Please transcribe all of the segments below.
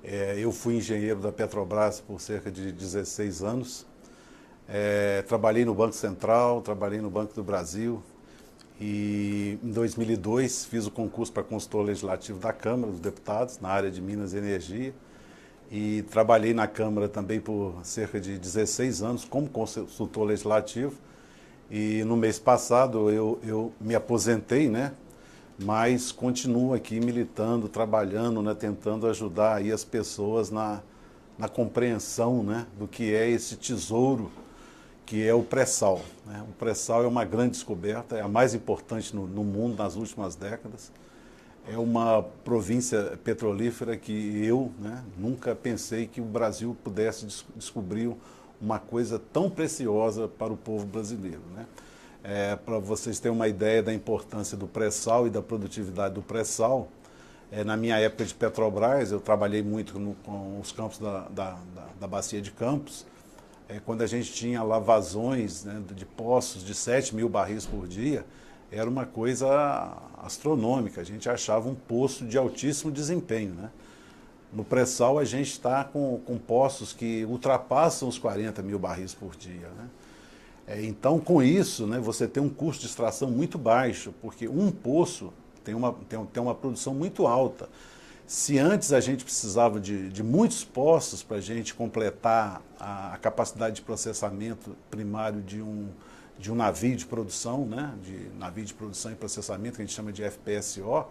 Eu fui engenheiro da Petrobras por cerca de 16 anos. Trabalhei no Banco Central, trabalhei no Banco do Brasil e em 2002 fiz o concurso para consultor legislativo da Câmara dos Deputados na área de Minas e Energia e trabalhei na Câmara também por cerca de 16 anos como consultor legislativo e no mês passado eu me aposentei, né? Mas continuo aqui militando, trabalhando, né? Tentando ajudar aí as pessoas na compreensão, né? Do que é esse tesouro que é o pré-sal, né? O pré-sal é uma grande descoberta, é a mais importante no mundo nas últimas décadas. É uma província petrolífera que eu, né, nunca pensei que o Brasil pudesse descobrir uma coisa tão preciosa para o povo brasileiro, né? Para vocês terem uma ideia da importância do pré-sal e da produtividade do pré-sal, na minha época de Petrobras, eu trabalhei muito com os campos da Bacia de Campos, quando a gente tinha lá vazões, né, de poços de 7 mil barris por dia, era uma coisa astronômica, a gente achava um poço de altíssimo desempenho, né? No pré-sal a gente está com poços que ultrapassam os 40 mil barris por dia, né? Então, com isso, né, você tem um custo de extração muito baixo, porque um poço tem uma produção muito alta. Se antes a gente precisava de muitos poços para a gente completar a capacidade de processamento primário de um navio de produção, né, de navio de produção e processamento, que a gente chama de FPSO,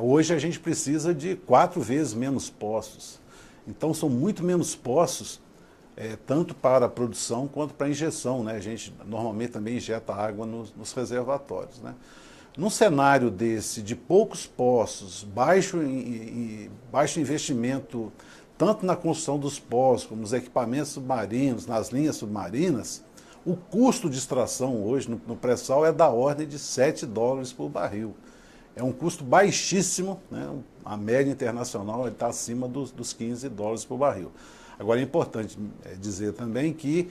hoje a gente precisa de 4 vezes menos poços. Então são muito menos poços, tanto para a produção quanto para a injeção, né? A gente normalmente também injeta água nos reservatórios, né? Num cenário desse, de poucos poços, baixo investimento, tanto na construção dos poços, como nos equipamentos submarinos, nas linhas submarinas, o custo de extração hoje no pré-sal é da ordem de $7 por barril. É um custo baixíssimo, né? A média internacional está acima dos $15 por barril. Agora é importante dizer também que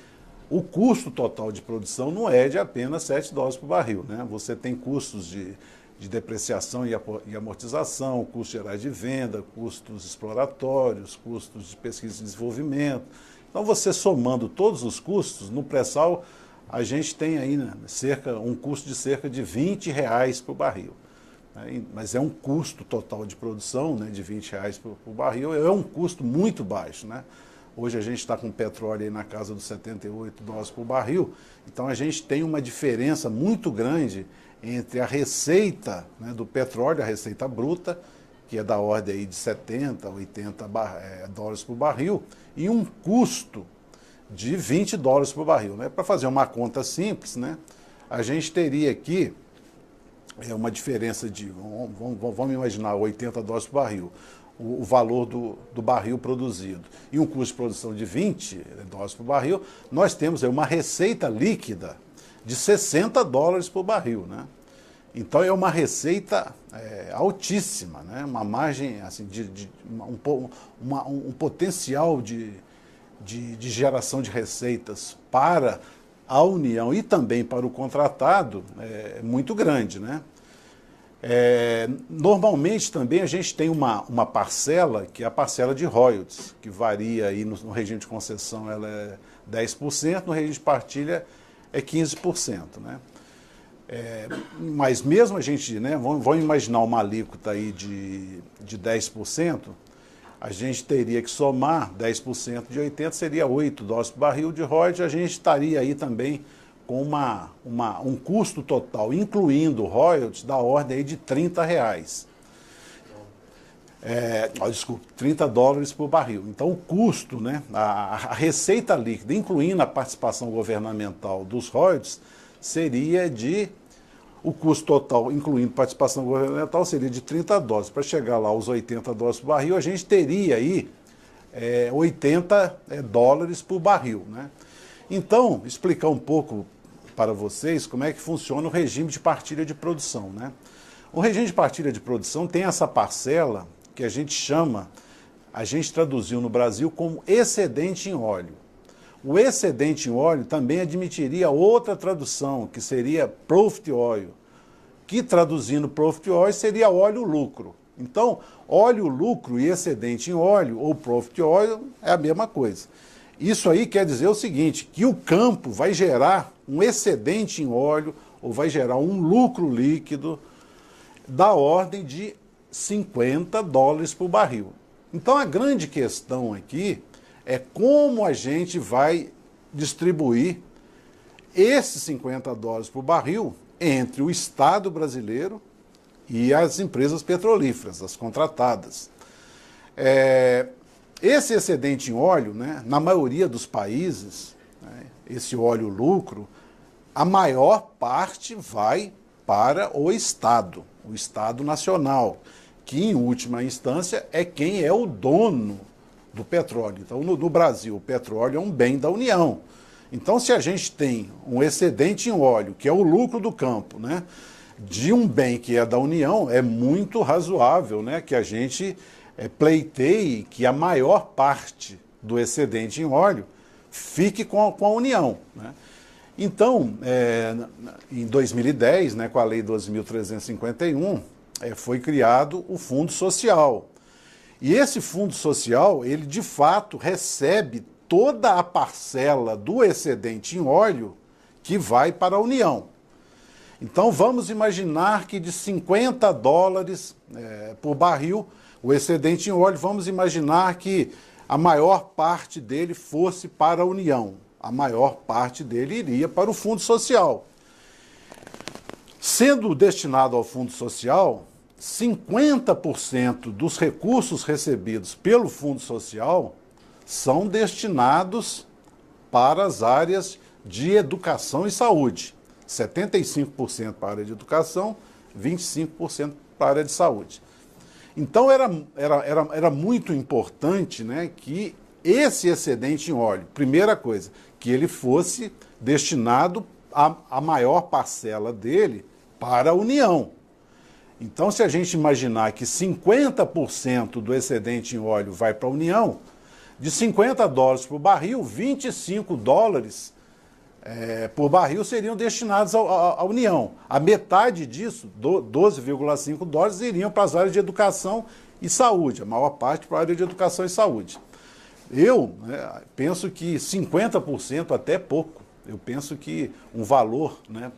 o custo total de produção não é de apenas $7 por barril, né? Você tem custos de depreciação e amortização, custos gerais de venda, custos exploratórios, custos de pesquisa e desenvolvimento. Então, você somando todos os custos, no pré-sal a gente tem aí, né, um custo de cerca de R$20 por barril. Mas é um custo total de produção, né, de R$20 por barril, é um custo muito baixo, né? Hoje a gente está com petróleo aí na casa dos $78 por barril, então a gente tem uma diferença muito grande entre a receita, né, do petróleo, a receita bruta, que é da ordem aí de 70, 80 dólares por barril, e um custo de $20 por barril, né? Para fazer uma conta simples, né, a gente teria aqui uma diferença de, vamos imaginar, $80 por barril, o valor do barril produzido, e um custo de produção de $20 por barril, nós temos aí uma receita líquida de $60 por barril, né? Então é uma receita altíssima, né? Uma margem, assim, um potencial de geração de receitas para a União e também para o contratado muito grande, né? Normalmente também a gente tem uma parcela, que é a parcela de royalties, que varia aí no regime de concessão, ela é 10%, no regime de partilha é 15%, né? Mas mesmo a gente, né, vamos imaginar uma alíquota aí de 10%, a gente teria que somar 10% de 80, seria $8 por barril de royalties, a gente estaria aí também com um custo total, incluindo royalties, da ordem aí de R$30. Desculpa, $30 por barril. Então o custo, né, a receita líquida, incluindo a participação governamental dos royalties, seria o custo total, incluindo participação governamental, seria de $30. Para chegar lá aos $80 por barril, a gente teria aí $80 por barril, né? Então, explicar um pouco para vocês como é que funciona o regime de partilha de produção, né? O regime de partilha de produção tem essa parcela que a gente traduziu no Brasil como excedente em óleo. O excedente em óleo também admitiria outra tradução, que seria profit oil, que traduzindo profit oil seria óleo lucro. Então, óleo lucro e excedente em óleo, ou profit oil, é a mesma coisa. Isso aí quer dizer o seguinte, que o campo vai gerar um excedente em óleo, ou vai gerar um lucro líquido da ordem de $50 por barril. Então, a grande questão aqui é como a gente vai distribuir esses $50 por barril entre o Estado brasileiro e as empresas petrolíferas, as contratadas. Esse excedente em óleo, né, na maioria dos países, né, esse óleo lucro, a maior parte vai para o Estado nacional, que em última instância é quem é o dono do petróleo. Então, no Brasil, o petróleo é um bem da União. Então, se a gente tem um excedente em óleo, que é o lucro do campo, né, de um bem que é da União, é muito razoável, né, que a gente pleiteie que a maior parte do excedente em óleo fique com a União, né? Então, em 2010, né, com a Lei 12.351, foi criado o Fundo Social. E esse Fundo Social, ele de fato recebe toda a parcela do excedente em óleo que vai para a União. Então, vamos imaginar que de $50 por barril, o excedente em óleo, vamos imaginar que a maior parte dele fosse para a União. A maior parte dele iria para o Fundo Social. Sendo destinado ao Fundo Social, 50% dos recursos recebidos pelo Fundo Social são destinados para as áreas de educação e saúde. 75% para a área de educação, 25% para a área de saúde. Então era muito importante, né, que esse excedente em óleo, primeira coisa, que ele fosse destinado a maior parcela dele para a União. Então, se a gente imaginar que 50% do excedente em óleo vai para a União, de $50 por barril, $25 por barril seriam destinados à União. A metade disso, $12,5, iriam para as áreas de educação e saúde, a maior parte para a área de educação e saúde. Eu penso que 50% até é pouco. Eu penso que um valor, né,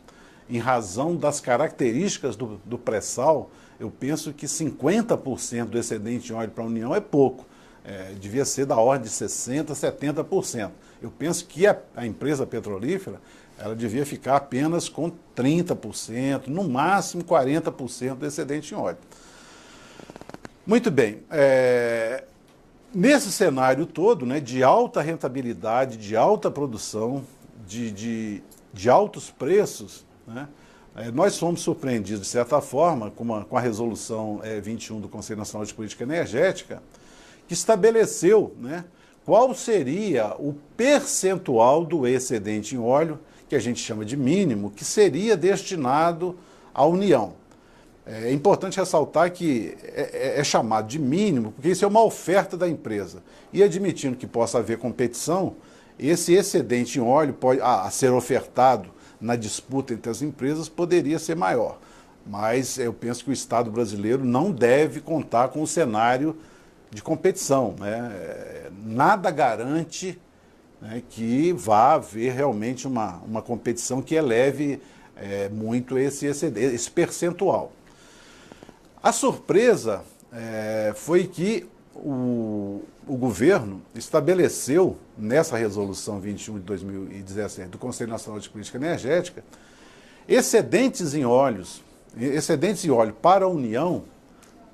em razão das características do pré-sal, eu penso que 50% do excedente em óleo para a União é pouco. Devia ser da ordem de 60%, 70%. Eu penso que a empresa petrolífera ela devia ficar apenas com 30%, no máximo 40% do excedente em óleo. Muito bem. Nesse cenário todo, né, de alta rentabilidade, de alta produção, de altos preços, né, nós fomos surpreendidos, de certa forma, com a resolução 21 do Conselho Nacional de Política Energética, que estabeleceu, né, qual seria o percentual do excedente em óleo, que a gente chama de mínimo, que seria destinado à União. É importante ressaltar que é chamado de mínimo, porque isso é uma oferta da empresa. E admitindo que possa haver competição, esse excedente em óleo a ser ofertado na disputa entre as empresas poderia ser maior. Mas eu penso que o Estado brasileiro não deve contar com o cenário de competição, né? Nada garante, né, que vá haver realmente uma competição que eleve muito esse percentual. A surpresa foi que o governo estabeleceu, nessa resolução 21 de 2017 do Conselho Nacional de Política Energética, excedentes em óleo para a União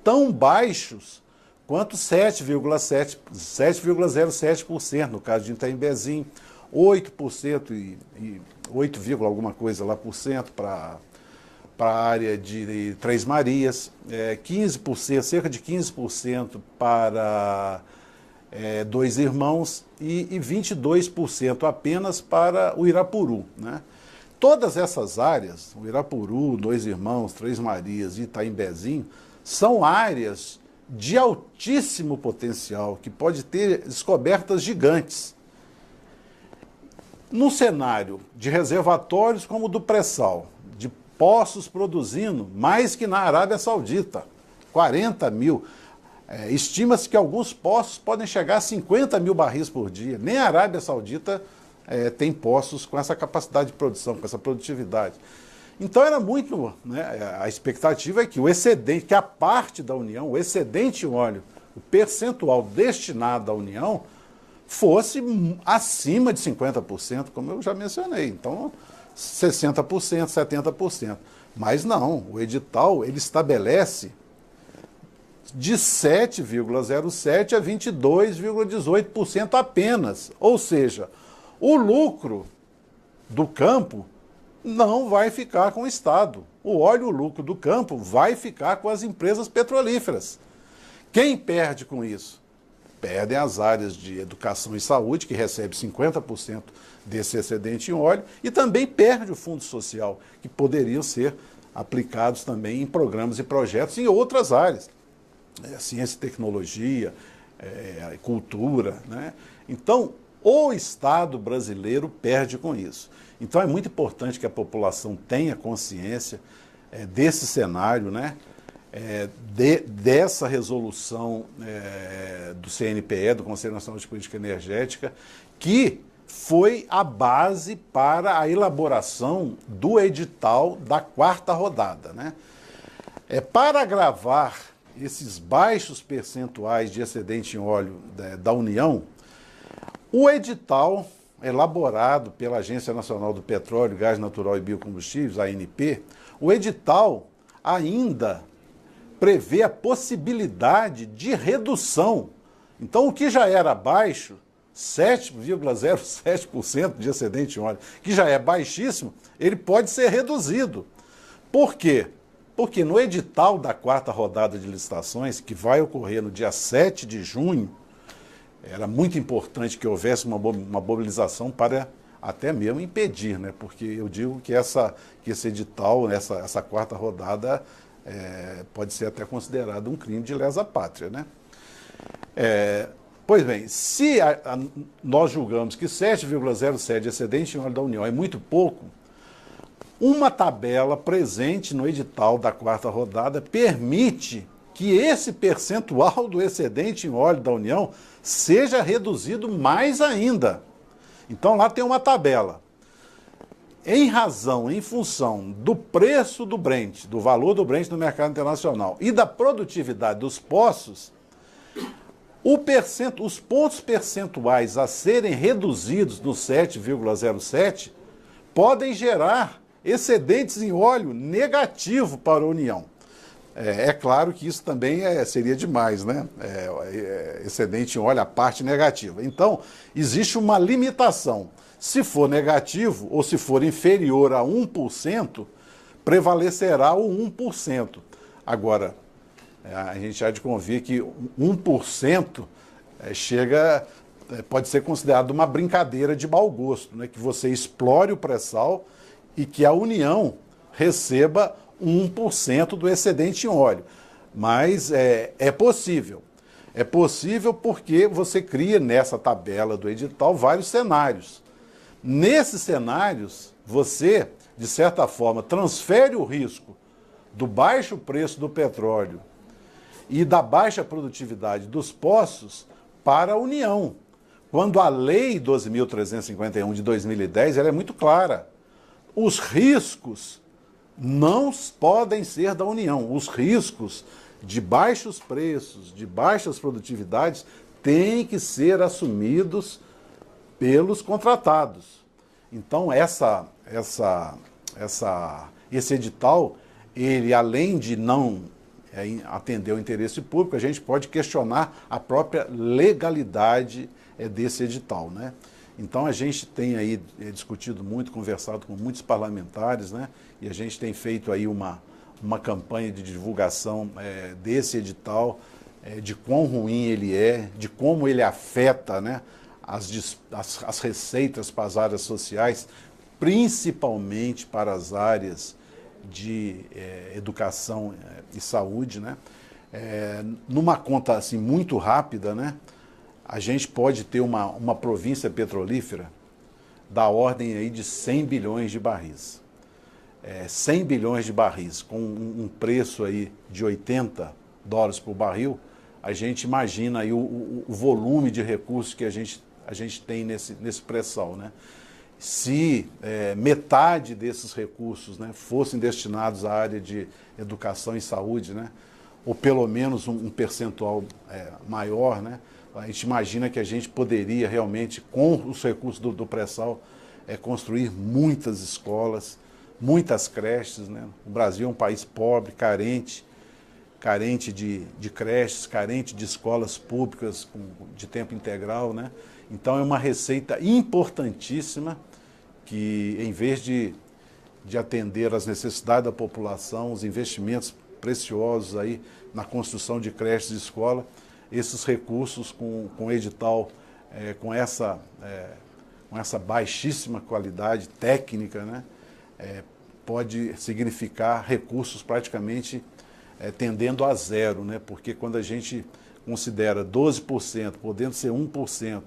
tão baixos quanto 7,07%, no caso de Itaimbezim, 8% e 8, alguma coisa lá por cento para a área de Três Marias, 15%, cerca de 15% para Dois Irmãos e 22% apenas para o Irapuru, né? Todas essas áreas, o Irapuru, Dois Irmãos, Três Marias e Itaimbezim, são áreas de altíssimo potencial, que pode ter descobertas gigantes. No cenário de reservatórios como o do pré-sal, de poços produzindo mais que na Arábia Saudita, 40 mil. Estima-se que alguns poços podem chegar a 50 mil barris por dia. Nem a Arábia Saudita tem poços com essa capacidade de produção, com essa produtividade. Então era muito, né, a expectativa é que o excedente, que a parte da União, o excedente em óleo, o percentual destinado à União, fosse acima de 50%, como eu já mencionei. Então, 60%, 70%. Mas não, o edital ele estabelece de 7,07% a 22,18% apenas. Ou seja, o lucro do campo não vai ficar com o Estado. O lucro do campo vai ficar com as empresas petrolíferas. Quem perde com isso? Perdem as áreas de educação e saúde, que recebe 50% desse excedente em óleo, e também perde o fundo social, que poderiam ser aplicados também em programas e projetos em outras áreas. Ciência e tecnologia, cultura, né? Então, o Estado brasileiro perde com isso. Então é muito importante que a população tenha consciência desse cenário, né? Dessa resolução do CNPE, do Conselho Nacional de Política Energética, que foi a base para a elaboração do edital da 4ª rodada, né? Para agravar esses baixos percentuais de excedente em óleo da União, o edital elaborado pela Agência Nacional do Petróleo, Gás Natural e Biocombustíveis, a ANP, o edital ainda prevê a possibilidade de redução. Então, o que já era baixo, 7,07% de excedente em óleo, que já é baixíssimo, ele pode ser reduzido. Por quê? Porque no edital da 4ª rodada de licitações, que vai ocorrer no dia 7 de junho, era muito importante que houvesse uma mobilização para até mesmo impedir, né? Porque eu digo que esse edital, essa 4ª rodada, pode ser até considerado um crime de lesa pátria, né? Pois bem, se nós julgamos que 7,07 de excedente em óleo da União é muito pouco, uma tabela presente no edital da 4ª rodada permite que esse percentual do excedente em óleo da União seja reduzido mais ainda. Então lá tem uma tabela. Em função do preço do Brent, do valor do Brent no mercado internacional e da produtividade dos poços, os pontos percentuais a serem reduzidos no 7,07 podem gerar excedentes em óleo negativo para a União. É claro que isso também seria demais, né? Excedente em óleo, a parte negativa. Então, existe uma limitação. Se for negativo ou se for inferior a 1%, prevalecerá o 1%. Agora, a gente há de convir que 1% pode ser considerado uma brincadeira de mau gosto, né? Que você explore o pré-sal e que a União receba 1% do excedente em óleo. Mas é possível. É possível porque você cria nessa tabela do edital vários cenários. Nesses cenários, você, de certa forma, transfere o risco do baixo preço do petróleo e da baixa produtividade dos poços para a União. Quando a Lei 12.351 de 2010 ela é muito clara. Os riscos não podem ser da União. Os riscos de baixos preços, de baixas produtividades, têm que ser assumidos pelos contratados. Então, esse edital, ele além de não atender ao interesse público, a gente pode questionar a própria legalidade desse edital, né? Então a gente tem aí discutido muito, conversado com muitos parlamentares, né? E a gente tem feito aí uma campanha de divulgação desse edital, de quão ruim ele é, de como ele afeta, né, as receitas para as áreas sociais, principalmente para as áreas de educação e saúde, né? Numa conta assim muito rápida, né? A gente pode ter uma província petrolífera da ordem aí de 100 bilhões de barris. 100 bilhões de barris, com um preço aí de 80 dólares por barril, a gente imagina aí o volume de recursos que a gente tem nesse pré-sal, né? Se metade desses recursos, né, fossem destinados à área de educação e saúde, né, ou pelo menos um percentual maior, né, a gente imagina que a gente poderia realmente, com os recursos do pré-sal, construir muitas escolas, muitas creches, né? O Brasil é um país pobre, carente de creches, carente de escolas públicas de tempo integral, né? Então é uma receita importantíssima que, em vez de atender às necessidades da população, os investimentos preciosos aí na construção de creches e escola, esses recursos com edital, com essa baixíssima qualidade técnica, né, pode significar recursos praticamente tendendo a zero, né, porque quando a gente considera 12%, podendo ser 1%,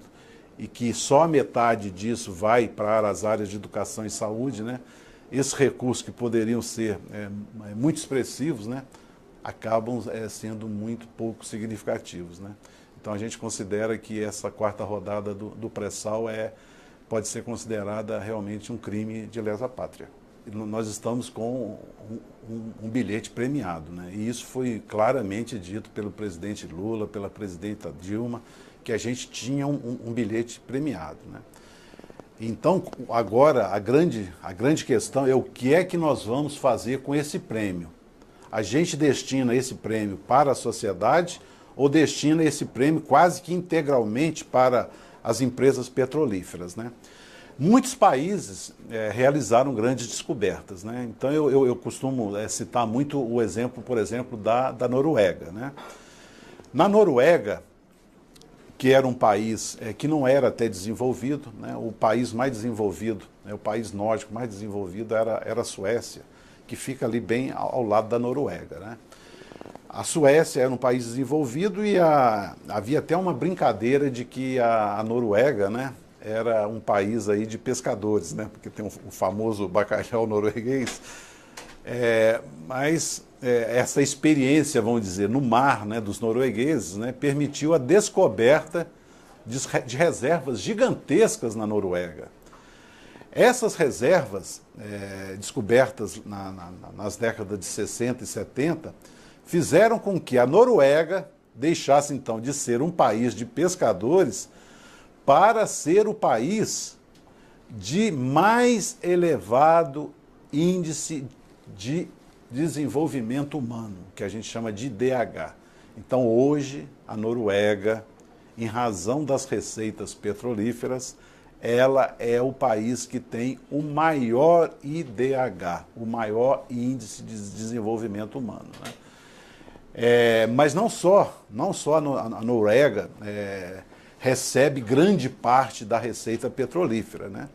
e que só a metade disso vai para as áreas de educação e saúde, né, esses recursos que poderiam ser muito expressivos, né, acabam sendo muito pouco significativos, né? Então a gente considera que essa quarta rodada do pré-sal pode ser considerada realmente um crime de lesa pátria. Nós estamos com um bilhete premiado, né? E isso foi claramente dito pelo presidente Lula, pela presidenta Dilma, que a gente tinha um bilhete premiado, né? Então, agora, a grande questão é o que é que nós vamos fazer com esse prêmio. A gente destina esse prêmio para a sociedade ou destina esse prêmio quase que integralmente para as empresas petrolíferas, né? Muitos países realizaram grandes descobertas, né? Então eu costumo citar muito o exemplo, por exemplo, da Noruega, né? Na Noruega, que era um país que não era até desenvolvido, né? O país mais desenvolvido, né? O país nórdico mais desenvolvido era a Suécia, que fica ali bem ao lado da Noruega, né? A Suécia era um país desenvolvido e havia até uma brincadeira de que a Noruega, né, era um país aí de pescadores, né, porque tem o famoso bacalhau norueguês. Mas essa experiência, vamos dizer, no mar, né, dos noruegueses, né, permitiu a descoberta de reservas gigantescas na Noruega. Essas reservas, descobertas nas décadas de 60 e 70, fizeram com que a Noruega deixasse, então, de ser um país de pescadores para ser o país de mais elevado índice de desenvolvimento humano, que a gente chama de IDH. Então, hoje, a Noruega, em razão das receitas petrolíferas, ela é o país que tem o maior IDH, o maior índice de desenvolvimento humano, né? Mas não só a Noruega recebe grande parte da receita petrolífera, né?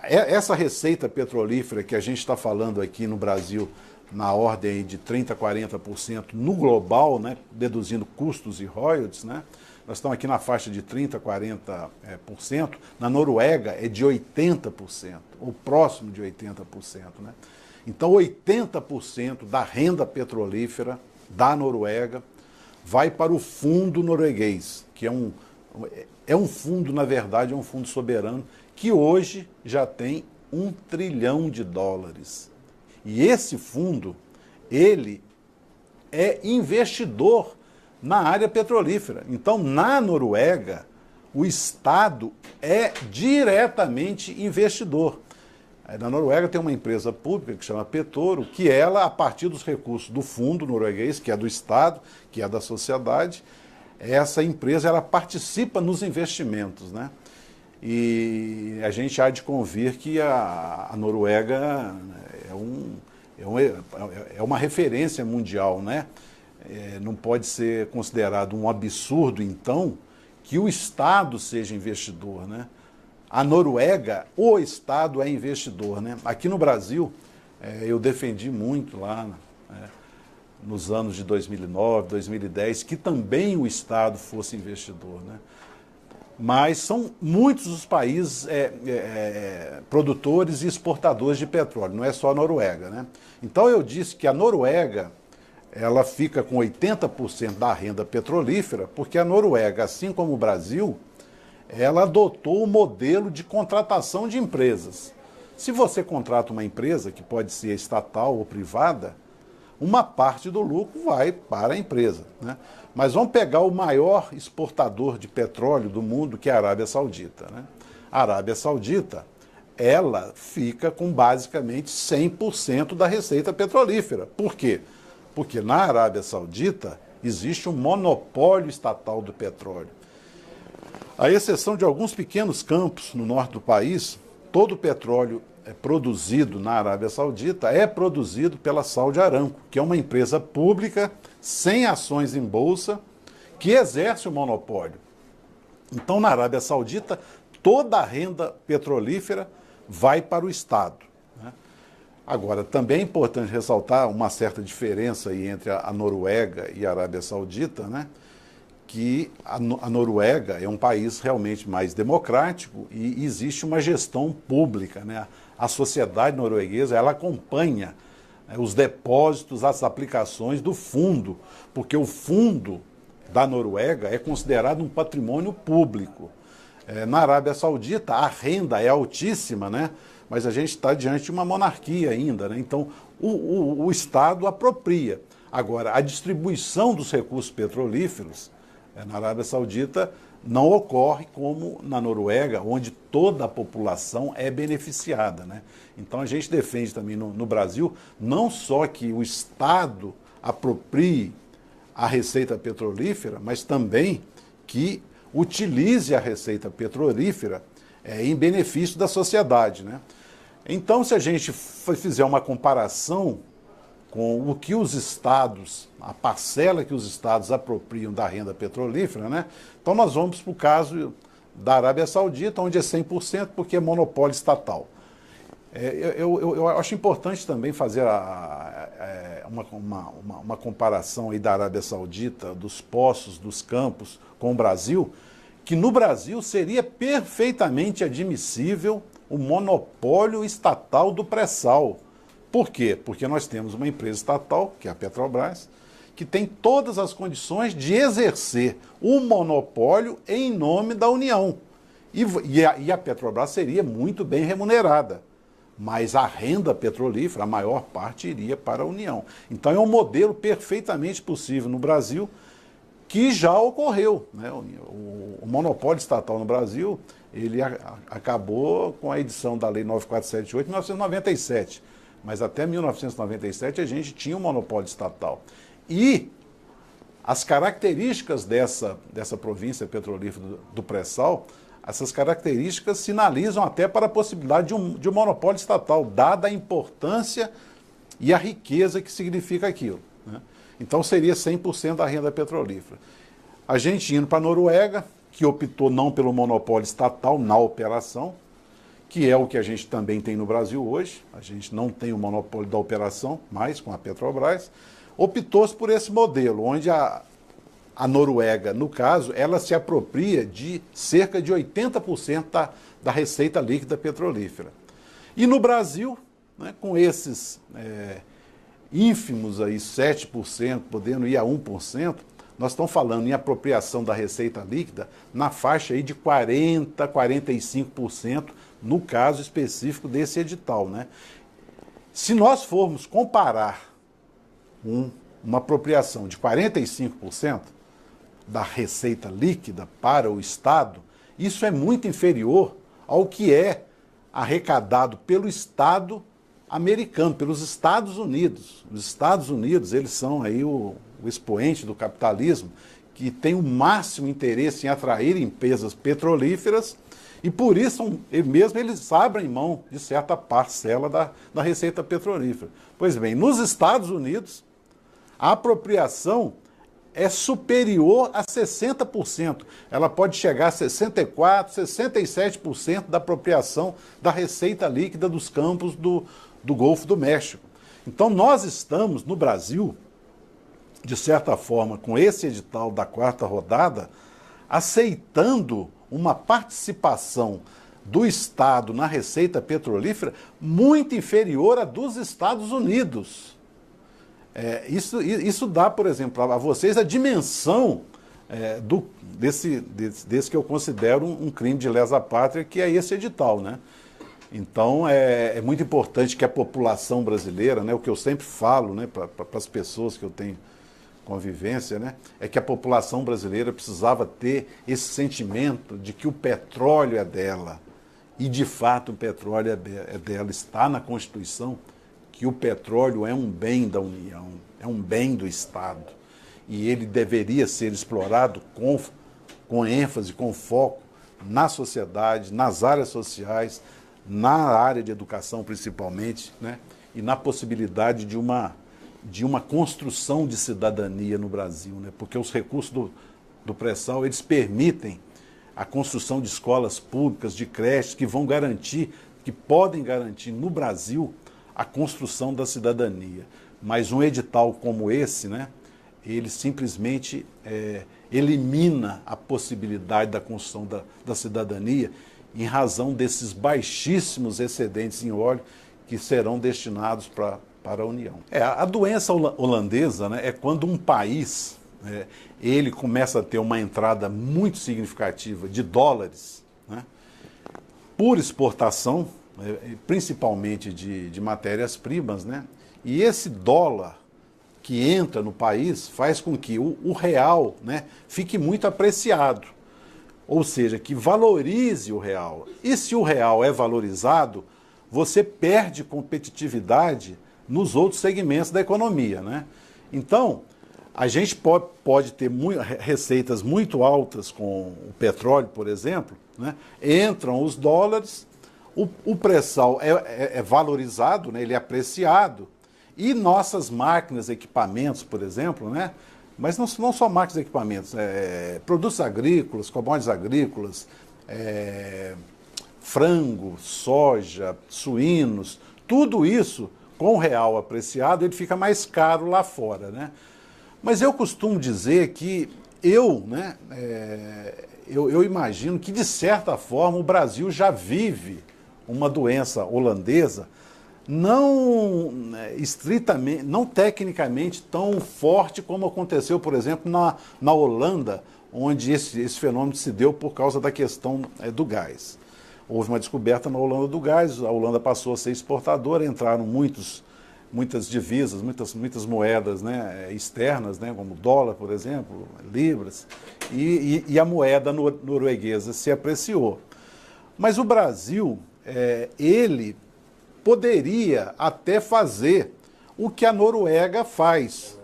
Essa receita petrolífera que a gente está falando aqui no Brasil, na ordem de 30% a 40% no global, né, deduzindo custos e royalties, né? Nós estamos aqui na faixa de 30% a 40%, na Noruega é de 80%, ou próximo de 80%, né? Então 80% da renda petrolífera da Noruega vai para o fundo norueguês, que é um fundo, na verdade, é um fundo soberano, que hoje já tem US$ 1 trilhão. E esse fundo, ele é investidor na área petrolífera. Então, na Noruega, o Estado é diretamente investidor. Na Noruega tem uma empresa pública que chama Petoro, que ela, a partir dos recursos do fundo norueguês, que é do Estado, que é da sociedade, essa empresa ela participa nos investimentos, né? E a gente há de convir que a Noruega é uma referência mundial, né? Não pode ser considerado um absurdo, então, que o Estado seja investidor, né? A Noruega, o Estado é investidor, né? Aqui no Brasil, eu defendi muito lá, nos anos de 2009, 2010, que também o Estado fosse investidor, né? Mas são muitos os países produtores e exportadores de petróleo, não é só a Noruega, né? Então eu disse que a Noruega ela fica com 80% da renda petrolífera, porque a Noruega, assim como o Brasil, ela adotou o modelo de contratação de empresas. Se você contrata uma empresa, que pode ser estatal ou privada, uma parte do lucro vai para a empresa, né? Mas vamos pegar o maior exportador de petróleo do mundo, que é a Arábia Saudita, né? A Arábia Saudita, ela fica com basicamente 100% da receita petrolífera. Por quê? Porque na Arábia Saudita existe um monopólio estatal do petróleo. À exceção de alguns pequenos campos no norte do país, todo o petróleo produzido na Arábia Saudita é produzido pela Saudi Aramco, que é uma empresa pública, sem ações em bolsa, que exerce o monopólio. Então, na Arábia Saudita, toda a renda petrolífera vai para o Estado, né? Agora, também é importante ressaltar uma certa diferença aí entre a Noruega e a Arábia Saudita, né? Que a Noruega é um país realmente mais democrático e existe uma gestão pública, né? A sociedade norueguesa, ela acompanha, né, os depósitos, as aplicações do fundo, porque o fundo da Noruega é considerado um patrimônio público. Na Arábia Saudita, a renda é altíssima, né? Mas a gente está diante de uma monarquia ainda, né? Então, o Estado apropria. Agora, a distribuição dos recursos petrolíferos na Arábia Saudita não ocorre como na Noruega, onde toda a população é beneficiada, né? Então a gente defende também no Brasil não só que o Estado aproprie a receita petrolífera, mas também que utilize a receita petrolífera em benefício da sociedade, né? Então, se a gente fizer uma comparação com o que os estados, a parcela que os estados apropriam da renda petrolífera, né? Então nós vamos para o caso da Arábia Saudita, onde é 100%, porque é monopólio estatal. Eu acho importante também fazer uma comparação aí da Arábia Saudita, dos poços, dos campos, com o Brasil, que no Brasil seria perfeitamente admissível o monopólio estatal do pré-sal. Por quê? Porque nós temos uma empresa estatal, que é a Petrobras, que tem todas as condições de exercer o monopólio em nome da União. E a Petrobras seria muito bem remunerada, mas a renda petrolífera, a maior parte, iria para a União. Então é um modelo perfeitamente possível no Brasil, que já ocorreu, né? O monopólio estatal no Brasil, ele acabou com a edição da Lei 9478 em 1997. Mas até 1997 a gente tinha um monopólio estatal. E as características dessa província petrolífera do pré-sal, essas características sinalizam até para a possibilidade de um monopólio estatal, dada a importância e a riqueza que significa aquilo, né? Então seria 100% da renda petrolífera. A gente indo para a Noruega, que optou não pelo monopólio estatal na operação, que é o que a gente também tem no Brasil hoje. A gente não tem o monopólio da operação mais com a Petrobras. Optou-se por esse modelo, onde a Noruega, no caso, ela se apropria de cerca de 80% da receita líquida petrolífera. E no Brasil, né, com esses ínfimos aí 7%, podendo ir a 1%, nós estamos falando em apropriação da receita líquida na faixa aí de 40%, 45%, no caso específico desse edital, né? Se nós formos comparar uma apropriação de 45% da receita líquida para o Estado, isso é muito inferior ao que é arrecadado pelo Estado americano, pelos Estados Unidos. Os Estados Unidos, eles são aí o expoente do capitalismo, que tem o máximo interesse em atrair empresas petrolíferas, e por isso mesmo eles abrem mão de certa parcela da receita petrolífera. Pois bem, nos Estados Unidos, a apropriação é superior a 60%. Ela pode chegar a 64%, 67% da apropriação da receita líquida dos campos do Golfo do México. Então nós estamos, no Brasil, de certa forma, com esse edital da quarta rodada, aceitando uma participação do Estado na receita petrolífera muito inferior à dos Estados Unidos. Isso dá, por exemplo, a vocês a dimensão desse que eu considero um crime de lesa pátria, que é esse edital, né? Então, é muito importante que a população brasileira, né, o que eu sempre falo, né, para as pessoas que eu tenho convivência, né, é que a população brasileira precisava ter esse sentimento de que o petróleo é dela. E, de fato, o petróleo é dela. Está na Constituição que o petróleo é um bem da União, é um bem do Estado. E ele deveria ser explorado com ênfase, com foco na sociedade, nas áreas sociais, na área de educação principalmente, né? E na possibilidade de uma construção de cidadania no Brasil, né? Porque os recursos do pré-sal, eles permitem a construção de escolas públicas, de creches, que vão garantir, que podem garantir no Brasil a construção da cidadania. Mas um edital como esse, né, ele simplesmente elimina a possibilidade da construção da cidadania em razão desses baixíssimos excedentes em óleo que serão destinados para a União. A doença holandesa, né, é quando um país ele começa a ter uma entrada muito significativa de dólares, né, por exportação, principalmente de matérias-primas, né, e esse dólar que entra no país faz com que o real, né, fique muito apreciado. Ou seja, que valorize o real. E se o real é valorizado, você perde competitividade nos outros segmentos da economia, né? Então, a gente pode ter receitas muito altas com o petróleo, por exemplo, né? Entram os dólares, o pré-sal é valorizado, né? Ele é apreciado, e nossas máquinas, equipamentos, por exemplo, né? Mas não só máquinas e equipamentos, produtos agrícolas, commodities agrícolas, frango, soja, suínos, tudo isso, com o real apreciado, ele fica mais caro lá fora, né? Mas eu costumo dizer que eu imagino que, de certa forma, o Brasil já vive uma doença holandesa, não estritamente, não tecnicamente tão forte como aconteceu, por exemplo, na Holanda, onde esse fenômeno se deu por causa da questão do gás. Houve uma descoberta na Holanda do gás, a Holanda passou a ser exportadora, entraram muitas divisas, muitas moedas, né, externas, né, como dólar, por exemplo, libras, e a moeda norueguesa se apreciou. Mas o Brasil, ele poderia até fazer o que a Noruega faz.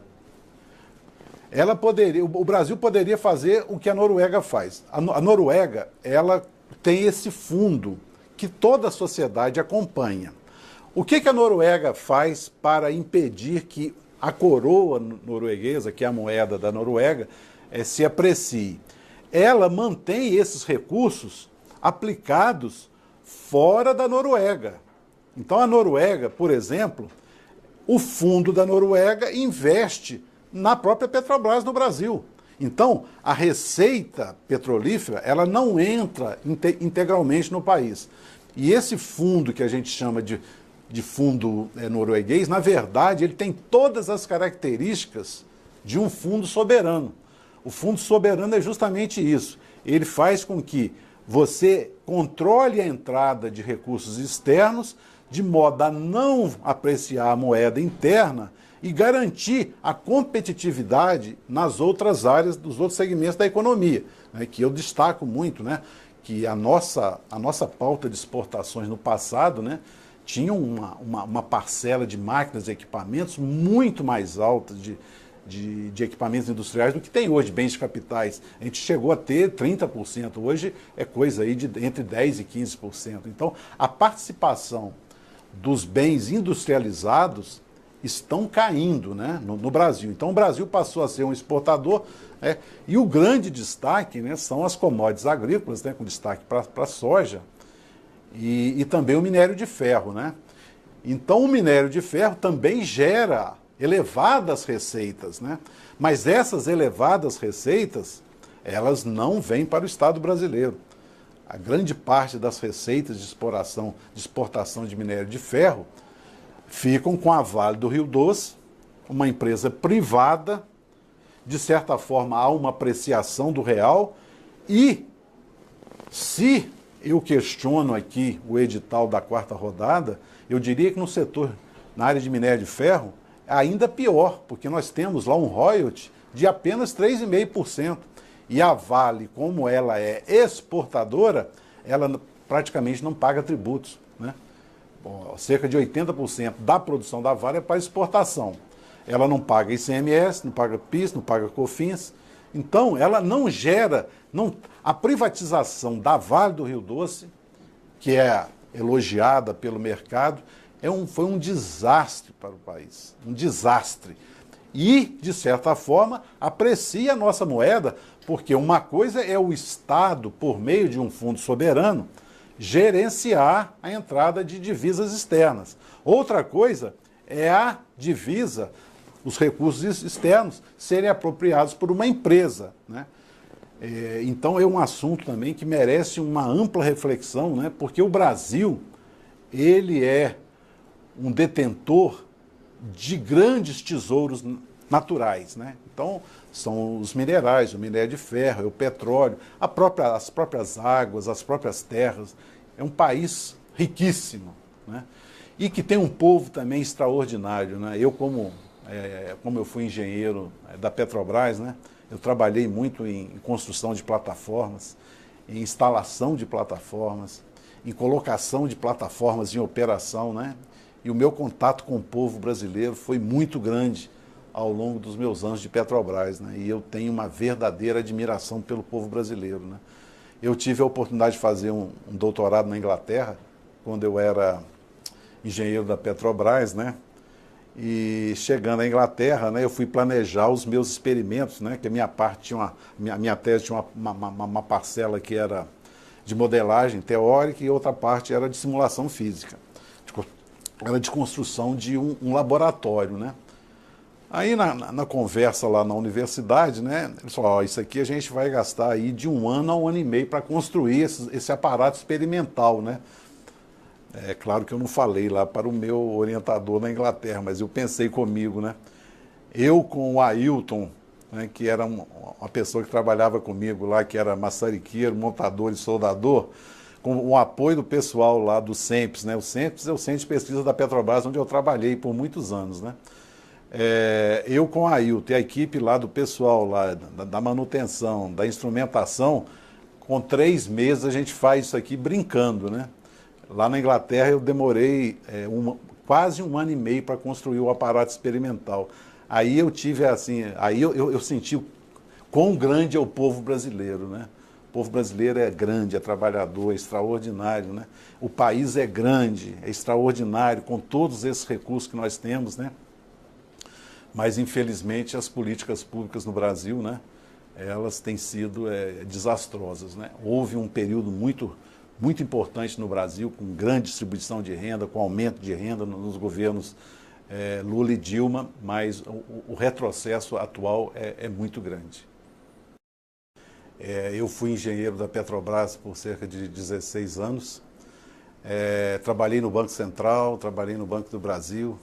O Brasil poderia fazer o que a Noruega faz. A Noruega, ela tem esse fundo que toda a sociedade acompanha. O que a Noruega faz para impedir que a coroa norueguesa, que é a moeda da Noruega, se aprecie? Ela mantém esses recursos aplicados fora da Noruega. Então a Noruega, por exemplo, o fundo da Noruega investe na própria Petrobras no Brasil. Então a receita petrolífera, ela não entra integralmente no país. E esse fundo que a gente chama de fundo norueguês, na verdade, ele tem todas as características de um fundo soberano. O fundo soberano é justamente isso. Ele faz com que você controle a entrada de recursos externos de modo a não apreciar a moeda interna e garantir a competitividade nas outras áreas, dos outros segmentos da economia, né, que eu destaco muito, né, que a nossa pauta de exportações no passado, né, tinha uma parcela de máquinas e equipamentos muito mais alta de equipamentos industriais do que tem hoje, bens de capitais. A gente chegou a ter 30%, hoje é coisa aí de entre 10% e 15%. Então, a participação dos bens industrializados estão caindo, né, no Brasil. Então o Brasil passou a ser um exportador, né, e o grande destaque, né, são as commodities agrícolas, né, com destaque para a soja e também o minério de ferro, né? Então o minério de ferro também gera elevadas receitas, né? Mas essas elevadas receitas, elas não vêm para o Estado brasileiro. A grande parte das receitas de exportação de minério de ferro ficam com a Vale do Rio Doce, uma empresa privada, de certa forma há uma apreciação do real e se eu questiono aqui o edital da quarta rodada, eu diria que no setor, na área de minério de ferro, é ainda pior, porque nós temos lá um royalty de apenas 3,5%. E a Vale, como ela é exportadora, ela praticamente não paga tributos, né? Bom, cerca de 80% da produção da Vale é para exportação. Ela não paga ICMS, não paga PIS, não paga COFINS. Então, ela não gera... a privatização da Vale do Rio Doce, que é elogiada pelo mercado, foi um desastre para o país. Um desastre. E, de certa forma, aprecia a nossa moeda, porque uma coisa é o Estado, por meio de um fundo soberano, gerenciar a entrada de divisas externas. Outra coisa é a divisa, os recursos externos, serem apropriados por uma empresa, né? Então é um assunto também que merece uma ampla reflexão, né? Porque o Brasil, ele é um detentor de grandes tesouros naturais, né? Então, são os minerais, o minério de ferro, o petróleo, as próprias águas, as próprias terras. É um país riquíssimo, né? E que tem um povo também extraordinário, né? Eu, como eu fui engenheiro da Petrobras, né? Eu trabalhei muito em construção de plataformas, em instalação de plataformas, em colocação de plataformas em operação, né? E o meu contato com o povo brasileiro foi muito grande ao longo dos meus anos de Petrobras, né? E eu tenho uma verdadeira admiração pelo povo brasileiro, né? Eu tive a oportunidade de fazer um doutorado na Inglaterra, quando eu era engenheiro da Petrobras, né? E chegando à Inglaterra, né, eu fui planejar os meus experimentos, né? Que a minha parte tinha minha tese tinha uma parcela que era de modelagem teórica e outra parte era de simulação física. Era de construção de um laboratório, né? Aí na conversa lá na universidade, né, eles falaram, ó, isso aqui a gente vai gastar aí de 1 ano a 1 ano e meio para construir esse aparato experimental, né? É claro que eu não falei lá para o meu orientador na Inglaterra, mas eu pensei comigo, né? Eu com o Ailton, né, que era uma pessoa que trabalhava comigo lá, que era maçariqueiro, montador e soldador, com o apoio do pessoal lá do CENPES, né? O CENPES é o Centro de Pesquisa da Petrobras, onde eu trabalhei por muitos anos, né? Eu com a Ailton e a equipe lá do pessoal lá, da manutenção, da instrumentação, com 3 meses a gente faz isso aqui brincando, né? Lá na Inglaterra eu demorei quase 1 ano e meio para construir o aparato experimental. Aí eu tive assim, aí eu senti quão grande é o povo brasileiro, né? O povo brasileiro é grande, é trabalhador, é extraordinário, né? O país é grande, é extraordinário, com todos esses recursos que nós temos, né? Mas, infelizmente, as políticas públicas no Brasil, né, elas têm sido desastrosas, né? Houve um período muito importante no Brasil, com grande distribuição de renda, com aumento de renda nos governos Lula e Dilma, mas o retrocesso atual é muito grande. Eu fui engenheiro da Petrobras por cerca de 16 anos, trabalhei no Banco Central, trabalhei no Banco do Brasil,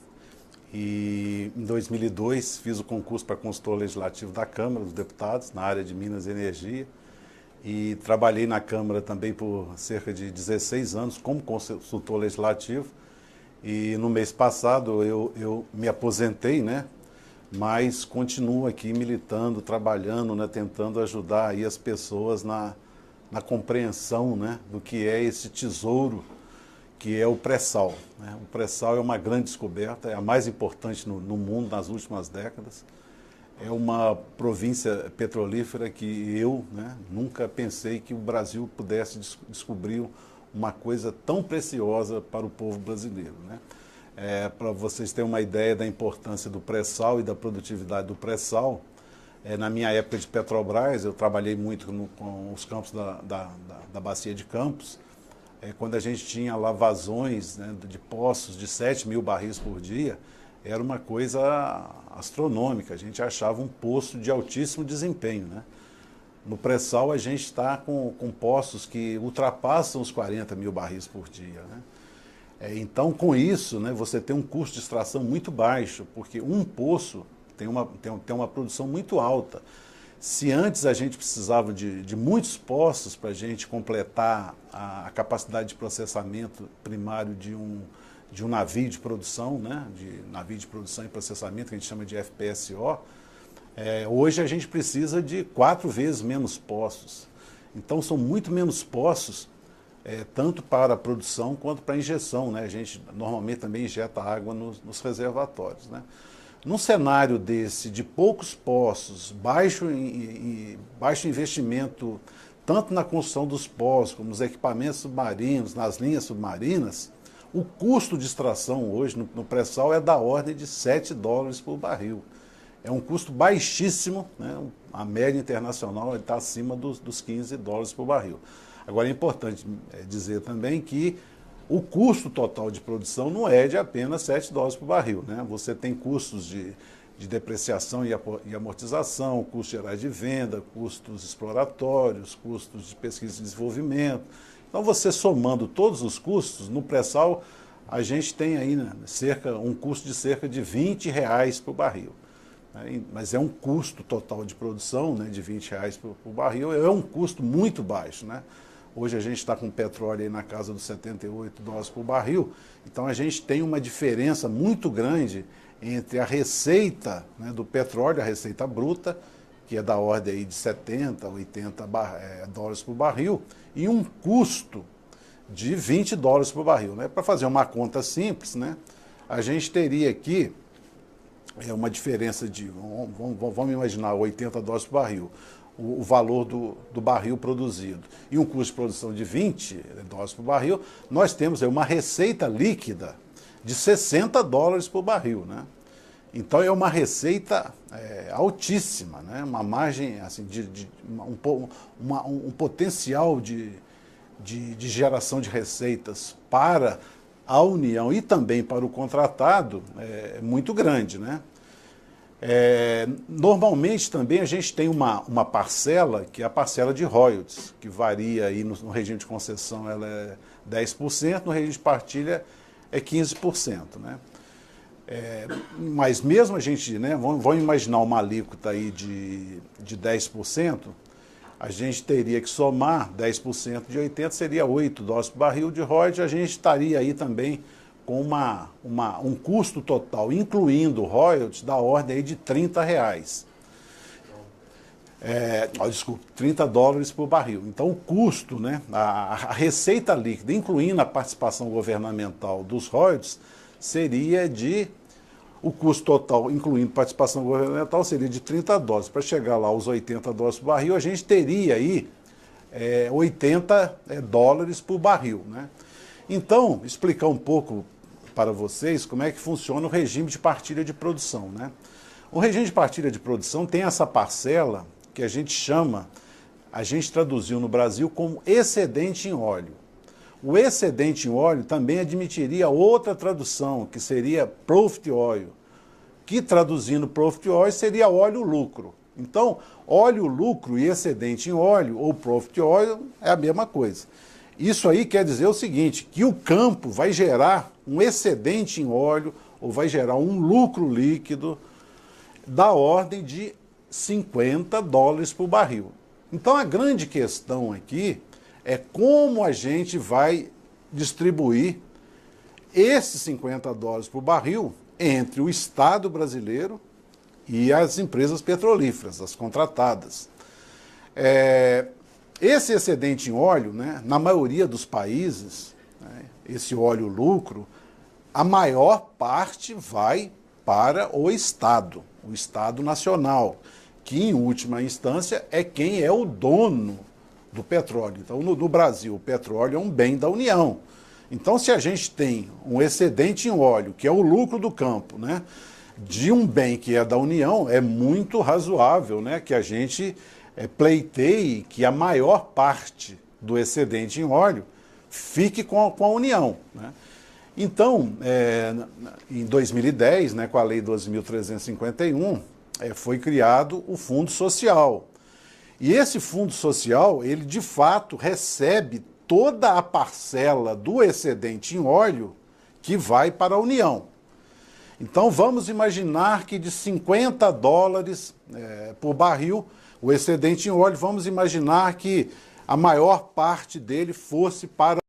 e em 2002 fiz o concurso para consultor legislativo da Câmara dos Deputados, na área de Minas e Energia, e trabalhei na Câmara também por cerca de 16 anos como consultor legislativo, e no mês passado eu me aposentei, né? Mas continuo aqui militando, trabalhando, né? Tentando ajudar aí as pessoas na compreensão, né? Do que é esse tesouro que é o pré-sal, né? O pré-sal é uma grande descoberta, é a mais importante no mundo nas últimas décadas. É uma província petrolífera que eu, né, nunca pensei que o Brasil pudesse descobrir uma coisa tão preciosa para o povo brasileiro, né? Para vocês terem uma ideia da importância do pré-sal e da produtividade do pré-sal, na minha época de Petrobras, eu trabalhei muito com os campos da Bacia de Campos, quando a gente tinha lá vazões, né, de poços de 7 mil barris por dia, era uma coisa astronômica, a gente achava um poço de altíssimo desempenho, né? No pré-sal a gente está com poços que ultrapassam os 40 mil barris por dia, né? Então, com isso, né, você tem um custo de extração muito baixo, porque um poço tem uma produção muito alta. Se antes a gente precisava de muitos poços para a gente completar a capacidade de processamento primário de um navio de produção, né, de navio de produção e processamento, que a gente chama de FPSO, hoje a gente precisa de 4 vezes menos poços. Então são muito menos poços, tanto para a produção quanto para a injeção, né? A gente normalmente também injeta água nos reservatórios, né? Num cenário desse, de poucos poços, baixo investimento, tanto na construção dos poços, como nos equipamentos submarinos, nas linhas submarinas, o custo de extração hoje no pré-sal é da ordem de $7 por barril. É um custo baixíssimo, né? A média internacional está acima dos $15 por barril. Agora é importante dizer também que o custo total de produção não é de apenas $7 por barril, né? Você tem custos de depreciação e amortização, custos gerais de venda, custos exploratórios, custos de pesquisa e desenvolvimento. Então, você somando todos os custos, no pré-sal a gente tem aí, né, um custo de cerca de R$20 por barril. Mas é um custo total de produção, né, de R$20 por barril, é um custo muito baixo, né? Hoje a gente está com petróleo aí na casa dos $78 por barril, então a gente tem uma diferença muito grande entre a receita, né, do petróleo, a receita bruta, que é da ordem aí de 70, 80 dólares por barril, e um custo de $20 por barril, né? Para fazer uma conta simples, né, a gente teria aqui uma diferença de, vamos imaginar, $80 por barril, o valor do barril produzido, e um custo de produção de $20 por barril, nós temos aí uma receita líquida de $60 por barril, né? Então é uma receita altíssima, né? Uma margem, assim, um potencial de geração de receitas para a União e também para o contratado muito grande, né? Normalmente também a gente tem uma parcela, que é a parcela de royalties, que varia aí no regime de concessão, ela é 10%, no regime de partilha é 15%, né? Mas mesmo a gente, né, vamos imaginar uma alíquota aí de 10%, a gente teria que somar 10% de 80, seria $8 por barril de royalties, a gente estaria aí também com um custo total, incluindo royalties, da ordem aí de R$30. Desculpa, $30 por barril. Então o custo, né, a receita líquida, incluindo a participação governamental dos royalties, seria o custo total, incluindo participação governamental, seria de $30. Para chegar lá aos $80 por barril, a gente teria aí $80 por barril, né? Então, explicar um pouco para vocês como é que funciona o regime de partilha de produção, né? O regime de partilha de produção tem essa parcela que a gente traduziu no Brasil como excedente em óleo. O excedente em óleo também admitiria outra tradução, que seria profit oil, que traduzindo profit oil seria óleo lucro. Então, óleo lucro e excedente em óleo, ou profit oil, é a mesma coisa. Isso aí quer dizer o seguinte, que o campo vai gerar um excedente em óleo, ou vai gerar um lucro líquido da ordem de $50 por barril. Então a grande questão aqui é como a gente vai distribuir esses $50 por barril entre o Estado brasileiro e as empresas petrolíferas, as contratadas. Esse excedente em óleo, né, na maioria dos países, né, esse óleo lucro, a maior parte vai para o Estado nacional, que em última instância é quem é o dono do petróleo. Então, no Brasil, o petróleo é um bem da União. Então, se a gente tem um excedente em óleo, que é o lucro do campo, né, de um bem que é da União, é muito razoável, né, que a gente pleiteie que a maior parte do excedente em óleo fique com a União, né? Então, em 2010, né, com a Lei 12.351, foi criado o Fundo Social. E esse Fundo Social, ele de fato recebe toda a parcela do excedente em óleo que vai para a União. Então vamos imaginar que de 50 dólares por barril, o excedente em óleo, vamos imaginar que a maior parte dele fosse para